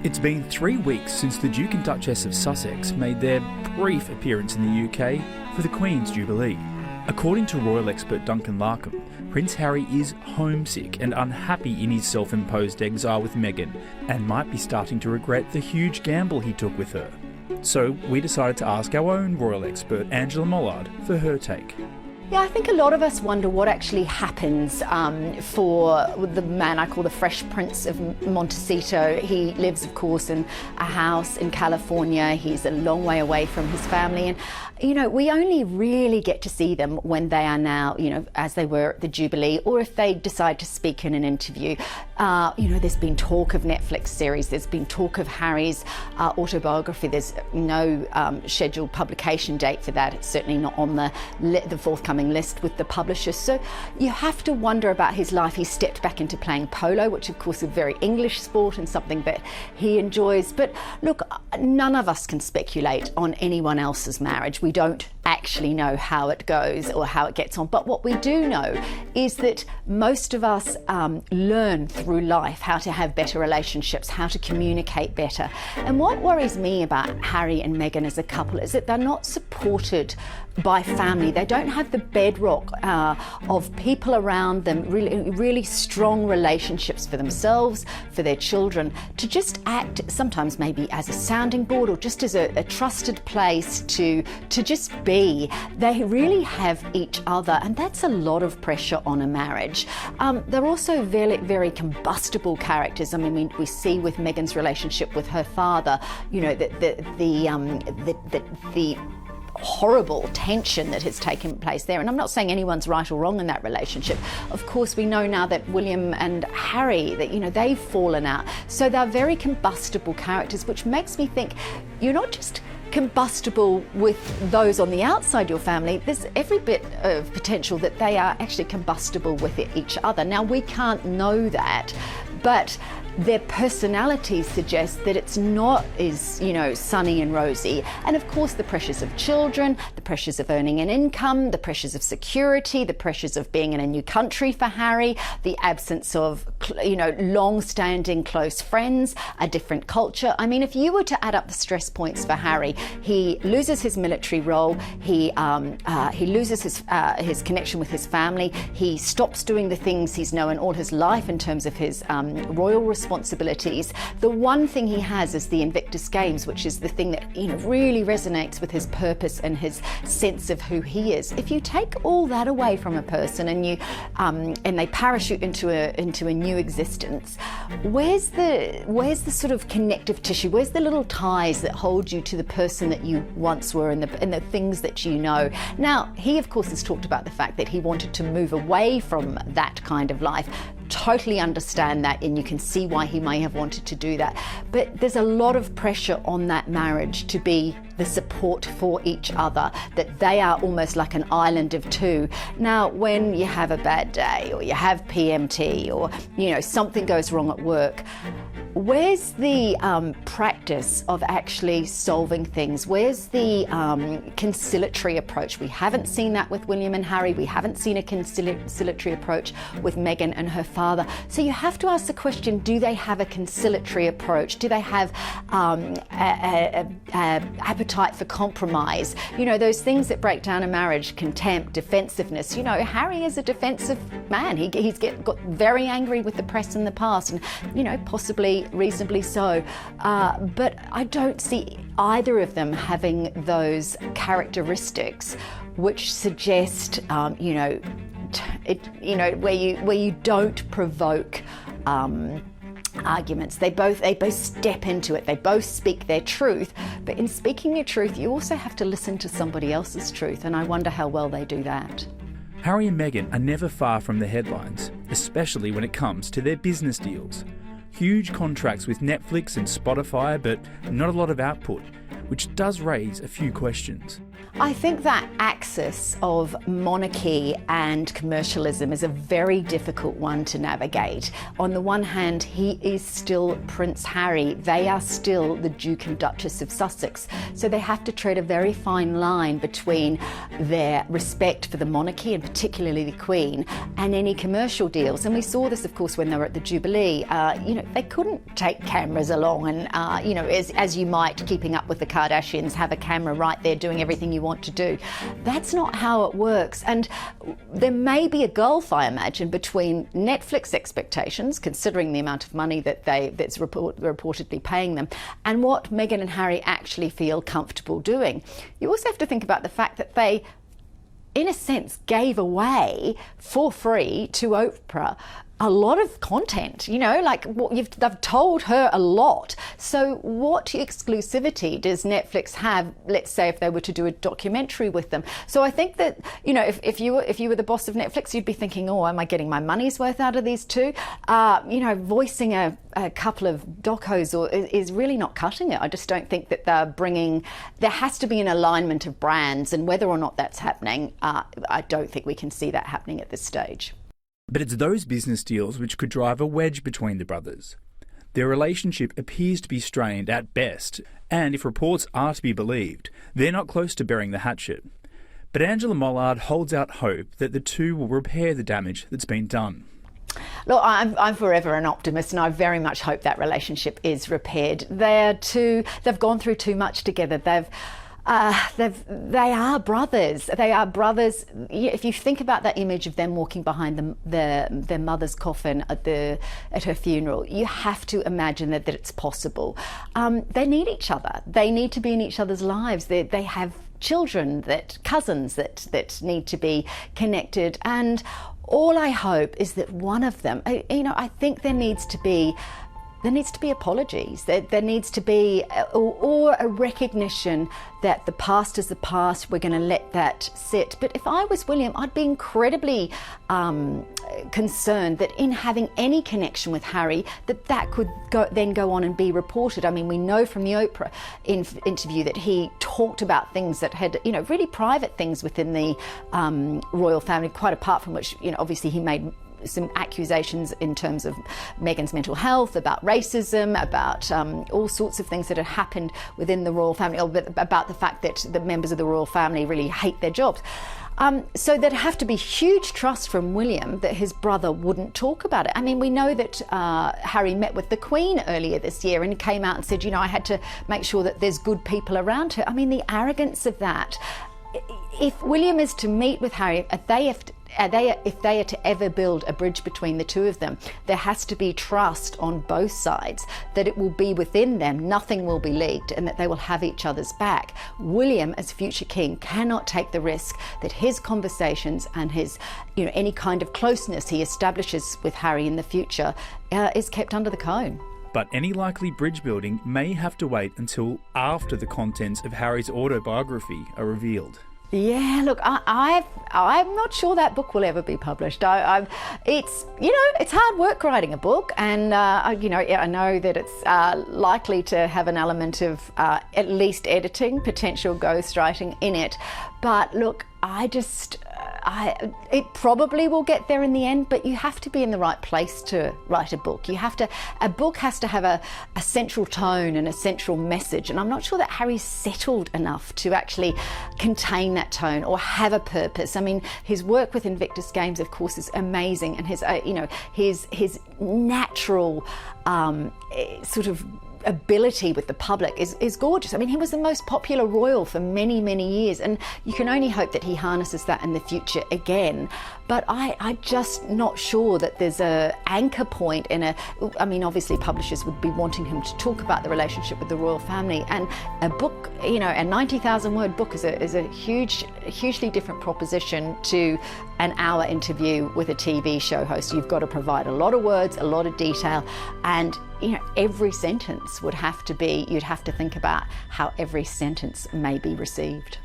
It's been 3 weeks since the Duke and Duchess of Sussex made their brief appearance in the UK for the Queen's Jubilee. According to royal expert Duncan Larkham, Prince Harry is homesick and unhappy in his self-imposed exile with Meghan and might be starting to regret the huge gamble he took with her. So we decided to ask our own royal expert Angela Mollard for her take. Yeah, I think a lot of us wonder what actually happens for the man I call the Fresh Prince of Montecito. He lives, of course, in a house in California. He's a long way away from his family. And, you know, we only really get to see them when they are now, you know, as they were at the Jubilee, or if they decide to speak in an interview. You know, there's been talk of Netflix series. There's been talk of Harry's autobiography. There's no scheduled publication date for that. It's certainly not on the forthcoming list with the publishers. So you have to wonder about his life. He stepped back into playing polo, which of course is a very English sport and something that he enjoys. But look, none of us can speculate on anyone else's marriage. We don't actually know how it goes or how it gets on. But what we do know is that most of us learn through life how to have better relationships, how to communicate better. And what worries me about Harry and Meghan as a couple is that they're not supported by family. They don't have the bedrock of people around them, really strong relationships for themselves, for their children, to just act sometimes maybe as a sounding board or just as a trusted place to just be. They really have each other, and that's a lot of pressure on a marriage. They're also very, very combustible characters. I mean, we see with Meghan's relationship with her father, you know, the horrible tension that has taken place there. And I'm not saying anyone's right or wrong in that relationship. Of course, we know now that William and Harry, that, you know, they've fallen out. So they're very combustible characters, which makes me think you're not just combustible with those on the outside your family. There's every bit of potential that they are actually combustible with each other. Now, we can't know that, but their personalities suggest that it's not as, you know, sunny and rosy. And of course, the pressures of children, the pressures of earning an income, the pressures of security, the pressures of being in a new country for Harry, the absence of, you know, long-standing close friends, a different culture. I mean, if you were to add up the stress points for Harry, he loses his military role, he loses his connection with his family, he stops doing the things he's known all his life in terms of his royal responsibilities. The one thing he has is the Invictus Games, which is the thing that, you know, really resonates with his purpose and his sense of who he is. If you take all that away from a person and you and they parachute into a new existence, where's the sort of connective tissue? Where's the little ties that hold you to the person that you once were and the things that you know? Now, he of course has talked about the fact that he wanted to move away from that kind of life. Totally understand that, and you can see why he may have wanted to do that. But there's a lot of pressure on that marriage to be the support for each other, that they are almost like an island of two. Now, when you have a bad day or you have PMT or, you know, something goes wrong at work, where's the practice of actually solving things? Where's the conciliatory approach? We haven't seen that with William and Harry. We haven't seen a conciliatory approach with Meghan and her father. So you have to ask the question, do they have a conciliatory approach? Do they have appetite for compromise? You know, those things that break down a marriage: contempt, defensiveness. You know, Harry is a defensive man. He's got very angry with the press in the past, and, you know, possibly reasonably so. But I don't see either of them having those characteristics which suggest, you know, where you don't provoke arguments. They both step into it. They both speak their truth. But in speaking your truth, you also have to listen to somebody else's truth. And I wonder how well they do that. Harry and Meghan are never far from the headlines, especially when it comes to their business deals. Huge contracts with Netflix and Spotify, but not a lot of output. which does raise a few questions. I think that axis of monarchy and commercialism is a very difficult one to navigate. On the one hand, he is still Prince Harry. They are still the Duke and Duchess of Sussex. So they have to tread a very fine line between their respect for the monarchy, and particularly the Queen, and any commercial deals. And we saw this, of course, when they were at the Jubilee. They couldn't take cameras along and, as you might, keeping up with the Kardashians, have a camera right there doing everything you want to do. That's not how it works. And there may be a gulf, I imagine, between Netflix expectations, considering the amount of money that's reportedly paying them, and what Meghan and Harry actually feel comfortable doing. You also have to think about the fact that they, in a sense, gave away for free to Oprah a lot of content, they've told her a lot. So what exclusivity does Netflix have, let's say, if they were to do a documentary with them? So I think that, if you were the boss of Netflix, you'd be thinking, oh, am I getting my money's worth out of these two? Voicing a couple of docos is really not cutting it. I just don't think that there has to be an alignment of brands, and whether or not that's happening, I don't think we can see that happening at this stage. But it's those business deals which could drive a wedge between the brothers. Their relationship appears to be strained at best, and if reports are to be believed, they're not close to burying the hatchet. But Angela Mollard holds out hope that the two will repair the damage that's been done. Look, I'm forever an optimist, and I very much hope that relationship is repaired. They've gone through too much together. They are brothers. They are brothers. If you think about that image of them walking behind their mother's coffin at her funeral, you have to imagine that it's possible. They need each other. They need to be in each other's lives. They have children, cousins that need to be connected. And all I hope is that one of them, I think there needs to be apologies. There needs to be or a recognition that the past is the past. We're going to let that sit. But if I was William, I'd be incredibly concerned that in having any connection with Harry, that could then go on and be reported. I mean, we know from the Oprah interview that he talked about things that had, really private things within the royal family, quite apart from which, obviously he made some accusations in terms of Meghan's mental health, about racism, about all sorts of things that had happened within the royal family, about the fact that the members of the royal family really hate their jobs. So there'd have to be huge trust from William that his brother wouldn't talk about it. I mean, we know that Harry met with the Queen earlier this year and came out and said, I had to make sure that there's good people around her. I mean, the arrogance of that. If William is to meet with Harry, if they are to ever build a bridge between the two of them, there has to be trust on both sides that it will be within them, nothing will be leaked, and that they will have each other's back. William, as future king, cannot take the risk that his conversations and his, any kind of closeness he establishes with Harry in the future is kept under the comb. But any likely bridge building may have to wait until after the contents of Harry's autobiography are revealed. Yeah, look, I'm not sure that book will ever be published. It's hard work writing a book, and I know that it's likely to have an element of at least editing, potential ghostwriting in it. But look, it probably will get there in the end, but you have to be in the right place to write a book. A book has to have a central tone and a central message, and I'm not sure that Harry's settled enough to actually contain that tone or have a purpose. I mean, his work with Invictus Games, of course, is amazing, and his natural sort of ability with the public is gorgeous. I mean, he was the most popular royal for many, many years, and you can only hope that he harnesses that in the future again. But I'm just not sure that there's a anchor point obviously publishers would be wanting him to talk about the relationship with the royal family, and a book, a 90,000 word book is a hugely different proposition to an hour interview with a TV show host. You've got to provide a lot of words, a lot of detail, and every sentence you'd have to think about how every sentence may be received.